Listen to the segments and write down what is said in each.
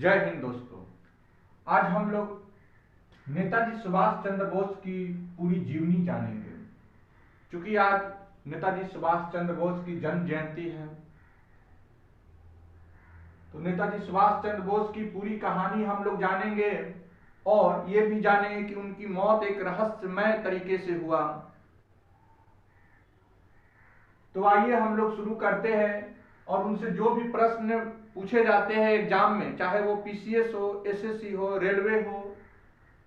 जय हिंद दोस्तों। आज हम लोग नेताजी सुभाष चंद्र बोस की पूरी जीवनी जानेंगे। क्योंकि आज नेताजी सुभाष चंद्र बोस की जन्म जयंती है, तो नेताजी सुभाष चंद्र बोस की पूरी कहानी हम लोग जानेंगे और ये भी जानेंगे कि उनकी मौत एक रहस्यमय तरीके से हुआ। तो आइए हम लोग शुरू करते हैं और उनसे जो भी प्रश्न पूछे जाते हैं एग्जाम में, चाहे वो पीसीएस हो, एसएससी हो, रेलवे हो,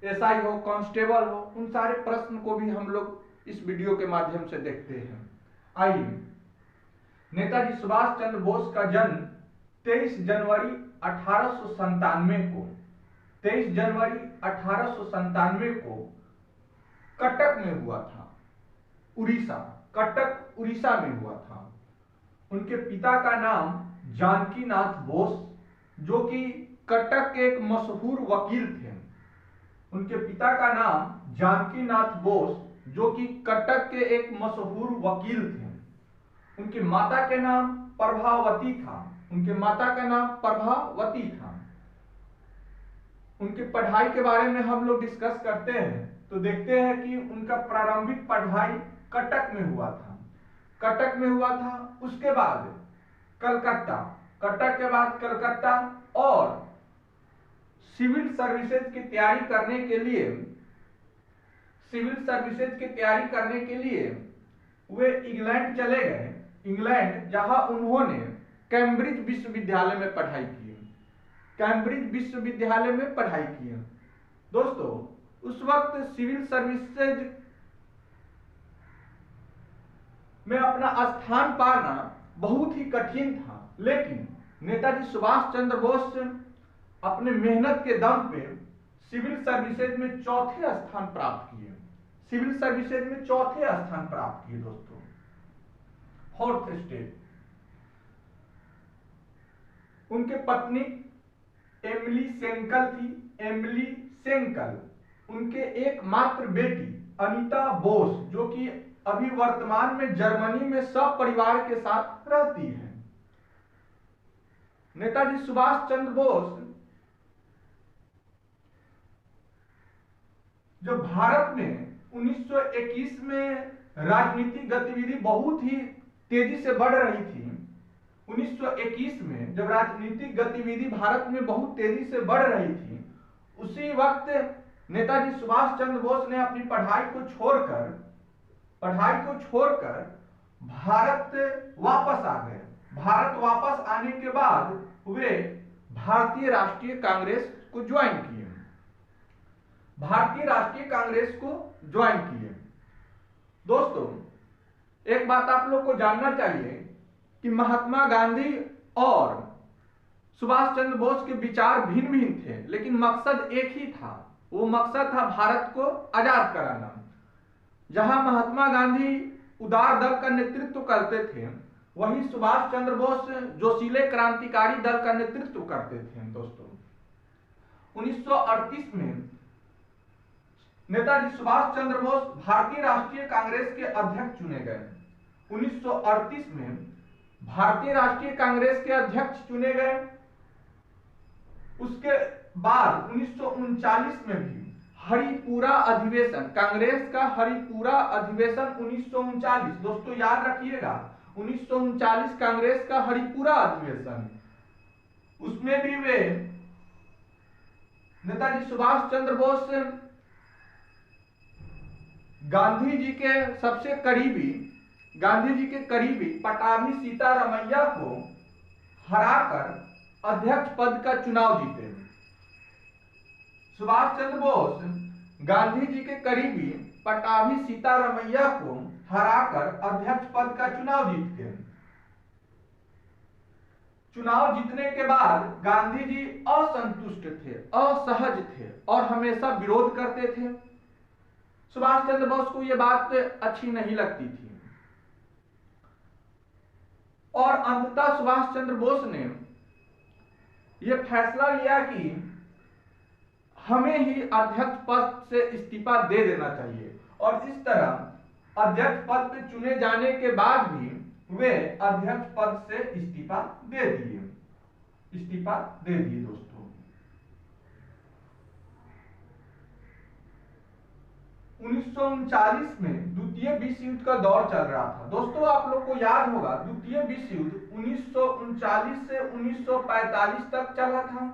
एसआई हो, कांस्टेबल हो, उन सारे प्रश्न को भी हम लोग इस वीडियो के माध्यम से देखते हैं। आइए, नेताजी सुभाष चंद्र बोस का जन्म 23 जनवरी 1897 को 23 जनवरी 1897 को कटक में हुआ था। उड़ीसा, कटक उड़ीसा में हुआ था। उनके पिता का नाम जानकी नाथ बोस, जो कि कटक के एक मशहूर वकील थे। उनके पिता का नाम जानकी नाथ बोस, जो कि कटक के एक मशहूर वकील थे। उनकी माता के नाम प्रभावती था। उनके माता का नाम प्रभावती था। उनकी पढ़ाई के बारे में हम लोग डिस्कस करते हैं तो देखते हैं कि उनका प्रारंभिक पढ़ाई कटक में हुआ था। कटक में हुआ था, उसके बाद कलकत्ता, कटक के बाद कलकत्ता, और सिविल सर्विसेज की तैयारी करने के लिए वे इंग्लैंड चले गए। इंग्लैंड, जहां उन्होंने कैम्ब्रिज विश्वविद्यालय में पढ़ाई की। कैम्ब्रिज विश्वविद्यालय में पढ़ाई की। दोस्तों, उस वक्त सिविल सर्विसेज में अपना स्थान पाना बहुत ही कठिन था, लेकिन नेताजी सुभाष चंद्र बोस अपने मेहनत के दम पे सिविल सर्विसेज में चौथे स्थान प्राप्त किए। सिविल सर्विसेज में चौथे स्थान प्राप्त किए दोस्तों, 4th स्टेट। उनके पत्नी एमिली सेंकल थी। एमिली सेंकल। उनके एकमात्र बेटी अनीता बोस, जो कि अभी वर्तमान में जर्मनी में सब परिवार के साथ रहती है। नेताजी सुभाष चंद्र बोस जो भारत में 1921 में राजनीतिक गतिविधि बहुत ही तेजी से बढ़ रही थी। 1921 में जब राजनीतिक गतिविधि भारत में बहुत तेजी से बढ़ रही थी, उसी वक्त नेताजी सुभाष चंद्र बोस ने अपनी पढ़ाई को छोड़कर भारत वापस आ गए। भारत वापस आने के बाद वे भारतीय राष्ट्रीय कांग्रेस को ज्वाइन किए। भारतीय राष्ट्रीय कांग्रेस को ज्वाइन किए। दोस्तों, एक बात आप लोग को जानना चाहिए कि महात्मा गांधी और सुभाष चंद्र बोस के विचार भिन्न भिन्न थे, लेकिन मकसद एक ही था। वो मकसद था भारत को आजाद कराना। जहां महात्मा गांधी उदार दल का नेतृत्व करते थे, वहीं सुभाष चंद्र बोस जोशीले क्रांतिकारी दल का नेतृत्व करते थे। दोस्तों, 1938 में नेताजी सुभाष चंद्र बोस भारतीय राष्ट्रीय कांग्रेस के अध्यक्ष चुने गए। 1938 में भारतीय राष्ट्रीय कांग्रेस के अध्यक्ष चुने गए। उसके बाद 1939 में भी हरिपुरा अधिवेशन, कांग्रेस का हरिपुरा अधिवेशन 1939, दोस्तों याद रखिएगा, 1939 कांग्रेस का हरिपुरा अधिवेशन, उसमें भी वे नेताजी सुभाष चंद्र बोस गांधी जी के सबसे करीबी, गांधी जी के करीबी पटाभी सीतारमैया को हराकर अध्यक्ष पद का चुनाव जीते। सुभाष चंद्र बोस गांधी जी के करीबी पटाभी सीतारमैया को हराकर अध्यक्ष पद का चुनाव जीत गए। चुनाव जीतने के बाद गांधी जी असंतुष्ट थे, असहज थे और हमेशा विरोध करते थे। सुभाष चंद्र बोस को यह बात अच्छी नहीं लगती थी और अंततः सुभाष चंद्र बोस ने यह फैसला लिया कि हमें ही अध्यक्ष पद से इस्तीफा दे देना चाहिए, और इस तरह अध्यक्ष पद पे चुने जाने के बाद भी वे अध्यक्ष पद से इस्तीफा दे दिए। दोस्तों, 1939 में द्वितीय विश्व युद्ध का दौर चल रहा था। दोस्तों आप लोग को याद होगा द्वितीय विश्व युद्ध 1939 से 1945 तक चला था।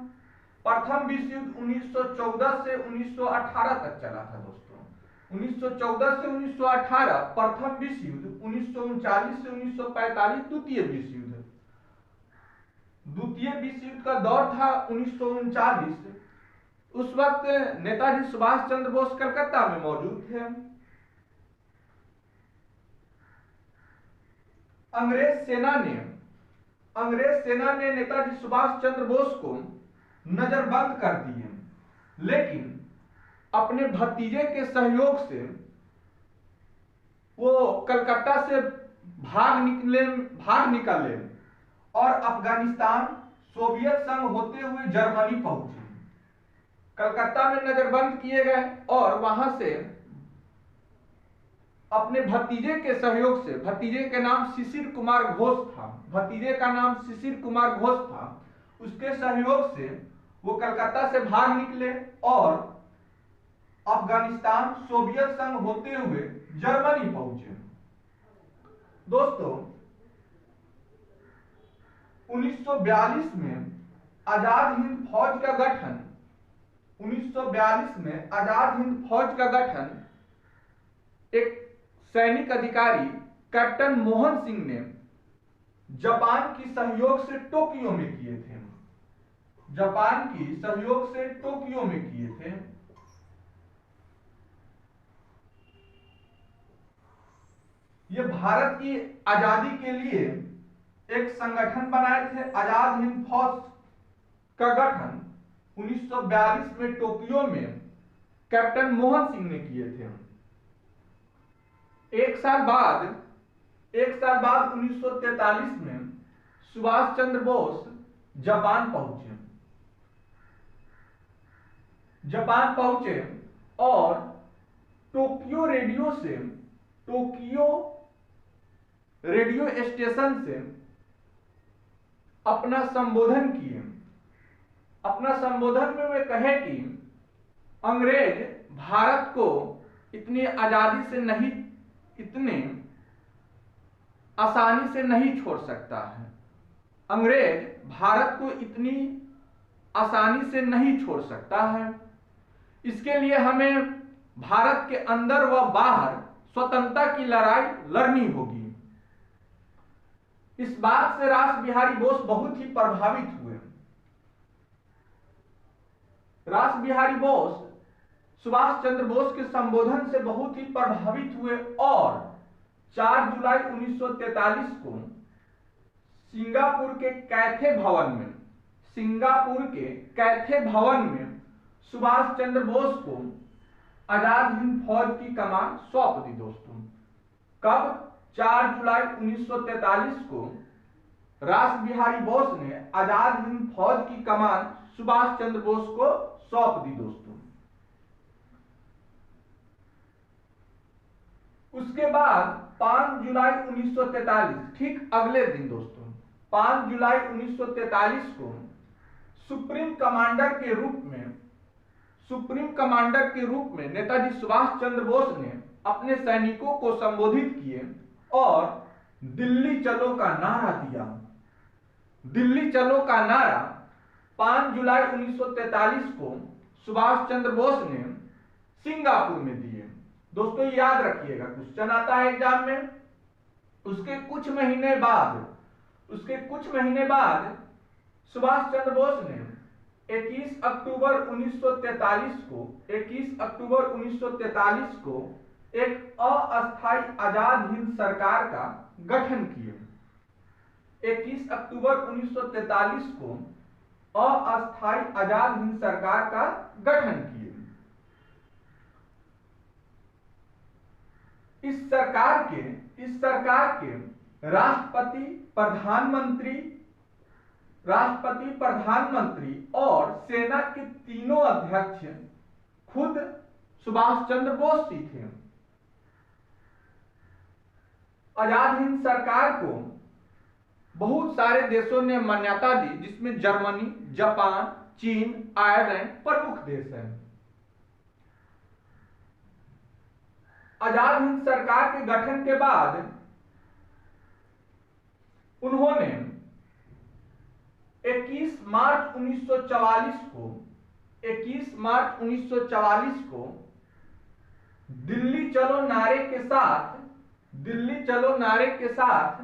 प्रथम विश्व युद्ध 1914 से 1918 तक चला था। दोस्तों 1914 से 1918 प्रथम विश्व युद्ध, 1939 से 1945 द्वितीय विश्व युद्ध। द्वितीय विश्व युद्ध का दौर था 1939। उस वक्त नेताजी सुभाष चंद्र बोस कलकत्ता में मौजूद थे। अंग्रेज सेना ने नेताजी सुभाष चंद्र बोस को नजरबंद कर दिए, लेकिन अपने भतीजे के सहयोग से वो कलकत्ता से भाग निकले और अफगानिस्तान, सोवियत संघ होते हुए जर्मनी पहुंचे। कलकत्ता में नजरबंद किए गए और वहां से अपने भतीजे के सहयोग से, भतीजे का नाम शिशिर कुमार घोष था, उसके सहयोग से वो कलकत्ता से भाग निकले और अफगानिस्तान, सोवियत संघ होते हुए जर्मनी पहुंचे। दोस्तों 1942 में आजाद हिंद फौज का गठन 1942 में आजाद हिंद फौज का गठन एक सैनिक अधिकारी कैप्टन मोहन सिंह ने जापान की सहयोग से टोक्यो में किए थे। ये भारत की आजादी के लिए एक संगठन बनाए थे। आजाद हिंद फौज का गठन 1942 में टोक्यो में कैप्टन मोहन सिंह ने किए थे। एक साल बाद 1943 में सुभाष चंद्र बोस जापान पहुंचे और टोक्यो रेडियो स्टेशन से अपना संबोधन किए। अपना संबोधन में वे कहे कि अंग्रेज भारत को इतनी आजादी से नहीं, इतने आसानी से नहीं छोड़ सकता है। अंग्रेज भारत को इतनी आसानी से नहीं छोड़ सकता है। इसके लिए हमें भारत के अंदर व बाहर स्वतंत्रता की लड़ाई लड़नी होगी। इस बात से रास बिहारी बोस बहुत ही प्रभावित हुए। रास बिहारी बोस सुभाष चंद्र बोस के संबोधन से बहुत ही प्रभावित हुए और 4 जुलाई 1943 को सिंगापुर के कैथे भवन में सुभाष चंद्र बोस को आजाद हिंद फौज की कमान सौंप दी। दोस्तों कब? 4 जुलाई 1943 को रास बिहारी बोस ने आजाद हिंद फौज की कमान सुभाष चंद्र बोस को सौंप दी। दोस्तों उसके बाद 5 जुलाई 1943 ठीक अगले दिन दोस्तों 5 जुलाई 1943 को सुप्रीम कमांडर के रूप में नेताजी सुभाष चंद्र बोस ने अपने सैनिकों को संबोधित किए और दिल्ली चलो का नारा दिया। दिल्ली चलो का नारा 5 जुलाई 1943 को सुभाष चंद्र बोस ने सिंगापुर में दिए। दोस्तों याद रखिएगा, क्वेश्चन आता है एग्जाम में। उसके कुछ महीने बाद सुभाष चंद्र बोस ने 21 अक्टूबर 1943 को एक अस्थायी आजाद हिंद सरकार का गठन किया। 21 अक्टूबर 1943 को अस्थायी आजाद हिंद सरकार का गठन किया। इस सरकार के राष्ट्रपति, प्रधानमंत्री और सेना के तीनों अध्यक्ष खुद सुभाष चंद्र बोस ही थे। आजाद हिंद सरकार को बहुत सारे देशों ने मान्यता दी, जिसमें जर्मनी, जापान, चीन, आयरलैंड प्रमुख देश हैं। आजाद हिंद सरकार के गठन के बाद उन्होंने 21 मार्च 1944 को दिल्ली चलो नारे के साथ